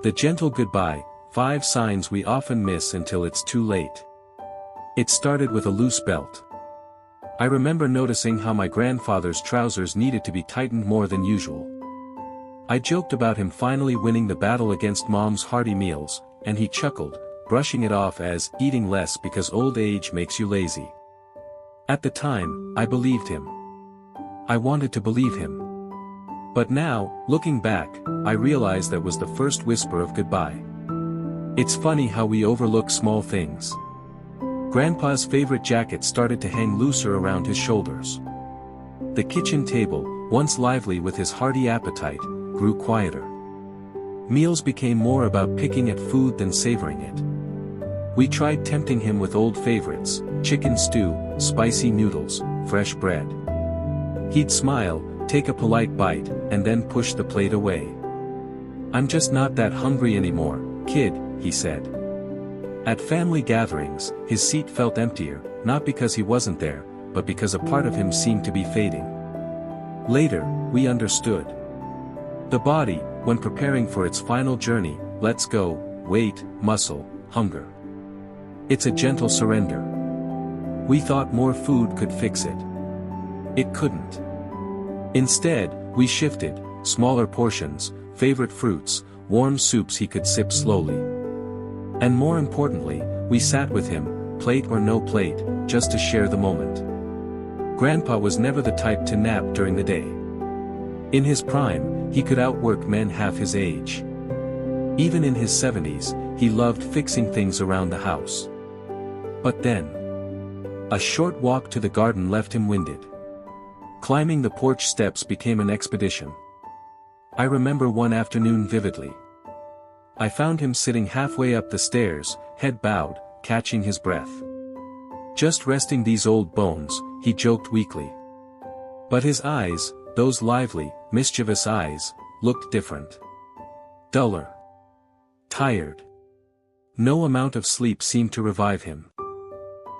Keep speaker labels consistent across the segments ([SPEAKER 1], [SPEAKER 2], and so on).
[SPEAKER 1] The gentle goodbye, 5 signs we often miss until it's too late. It started with a loose belt. I remember noticing how my grandfather's trousers needed to be tightened more than usual. I joked about him finally winning the battle against Mom's hearty meals, and he chuckled, brushing it off as eating less because old age makes you lazy. At the time, I believed him. I wanted to believe him. But now, looking back, I realize that was the first whisper of goodbye. It's funny how we overlook small things. Grandpa's favorite jacket started to hang looser around his shoulders. The kitchen table, once lively with his hearty appetite, grew quieter. Meals became more about picking at food than savoring it. We tried tempting him with old favorites, chicken stew, spicy noodles, fresh bread. He'd smile, take a polite bite, and then push the plate away. "I'm just not that hungry anymore, kid," he said. At family gatherings, his seat felt emptier, not because he wasn't there, but because a part of him seemed to be fading. Later, we understood. The body, when preparing for its final journey, lets go, weight, muscle, hunger. It's a gentle surrender. We thought more food could fix it. It couldn't. Instead, we shifted, smaller portions, favorite fruits, warm soups he could sip slowly. And more importantly, we sat with him, plate or no plate, just to share the moment. Grandpa was never the type to nap during the day. In his prime, he could outwork men half his age. Even in his 70s, he loved fixing things around the house. But then, a short walk to the garden left him winded. Climbing the porch steps became an expedition. I remember one afternoon vividly. I found him sitting halfway up the stairs, head bowed, catching his breath. "Just resting these old bones," he joked weakly. But his eyes, those lively, mischievous eyes, looked different. Duller. Tired. No amount of sleep seemed to revive him.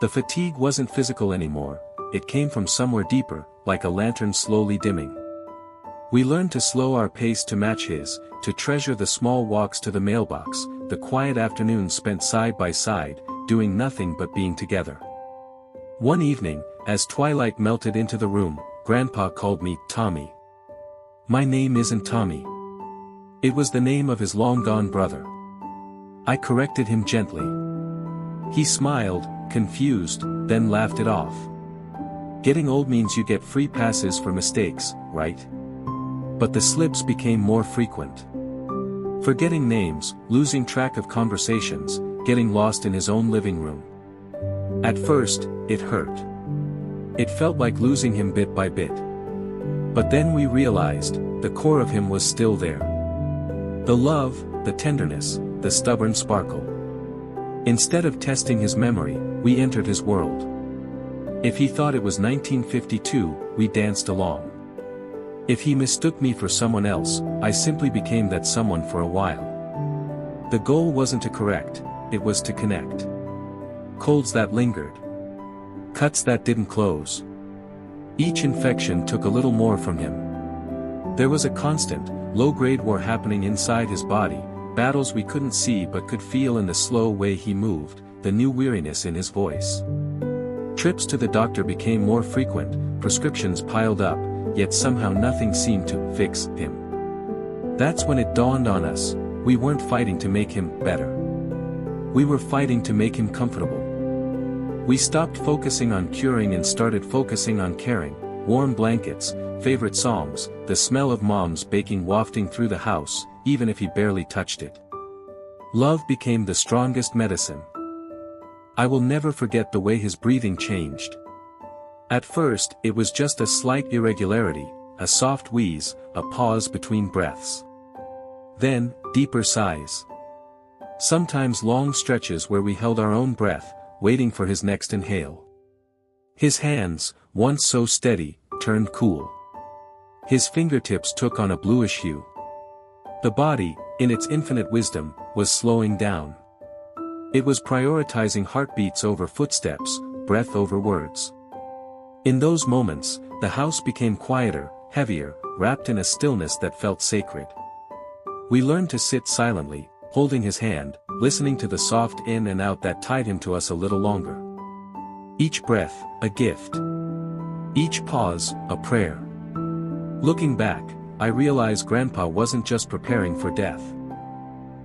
[SPEAKER 1] The fatigue wasn't physical anymore, it came from somewhere deeper, like a lantern slowly dimming. We learned to slow our pace to match his, to treasure the small walks to the mailbox, the quiet afternoons spent side by side, doing nothing but being together. One evening, as twilight melted into the room, Grandpa called me Tommy. My name isn't Tommy. It was the name of his long-gone brother. I corrected him gently. He smiled, confused, then laughed it off. Getting old means you get free passes for mistakes, right? But the slips became more frequent. Forgetting names, losing track of conversations, getting lost in his own living room. At first, it hurt. It felt like losing him bit by bit. But then we realized, the core of him was still there. The love, the tenderness, the stubborn sparkle. Instead of testing his memory, we entered his world. If he thought it was 1952, we danced along. If he mistook me for someone else, I simply became that someone for a while. The goal wasn't to correct, it was to connect. Colds that lingered. Cuts that didn't close. Each infection took a little more from him. There was a constant, low-grade war happening inside his body, battles we couldn't see but could feel in the slow way he moved, the new weariness in his voice. Trips to the doctor became more frequent, prescriptions piled up, yet somehow nothing seemed to fix him. That's when it dawned on us, we weren't fighting to make him better. We were fighting to make him comfortable. We stopped focusing on curing and started focusing on caring, warm blankets, favorite songs, the smell of Mom's baking wafting through the house, even if he barely touched it. Love became the strongest medicine. I will never forget the way his breathing changed. At first, it was just a slight irregularity, a soft wheeze, a pause between breaths. Then, deeper sighs. Sometimes long stretches where we held our own breath, waiting for his next inhale. His hands, once so steady, turned cool. His fingertips took on a bluish hue. The body, in its infinite wisdom, was slowing down. It was prioritizing heartbeats over footsteps, breath over words. In those moments, the house became quieter, heavier, wrapped in a stillness that felt sacred. We learned to sit silently, holding his hand, listening to the soft in and out that tied him to us a little longer. Each breath, a gift. Each pause, a prayer. Looking back, I realize Grandpa wasn't just preparing for death.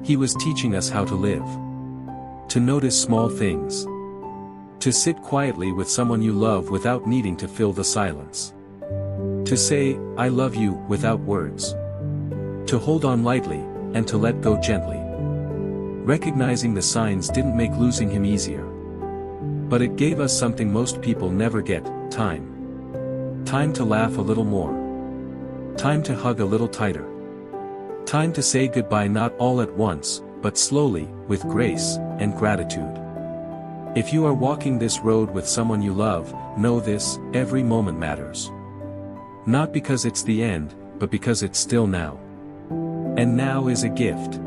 [SPEAKER 1] He was teaching us how to live. To notice small things. To sit quietly with someone you love without needing to fill the silence. To say, I love you, without words. To hold on lightly, and to let go gently. Recognizing the signs didn't make losing him easier. But it gave us something most people never get, time. Time to laugh a little more. Time to hug a little tighter. Time to say goodbye not all at once, but slowly, with grace and gratitude. If you are walking this road with someone you love, know this, every moment matters. Not because it's the end, but because it's still now. And now is a gift.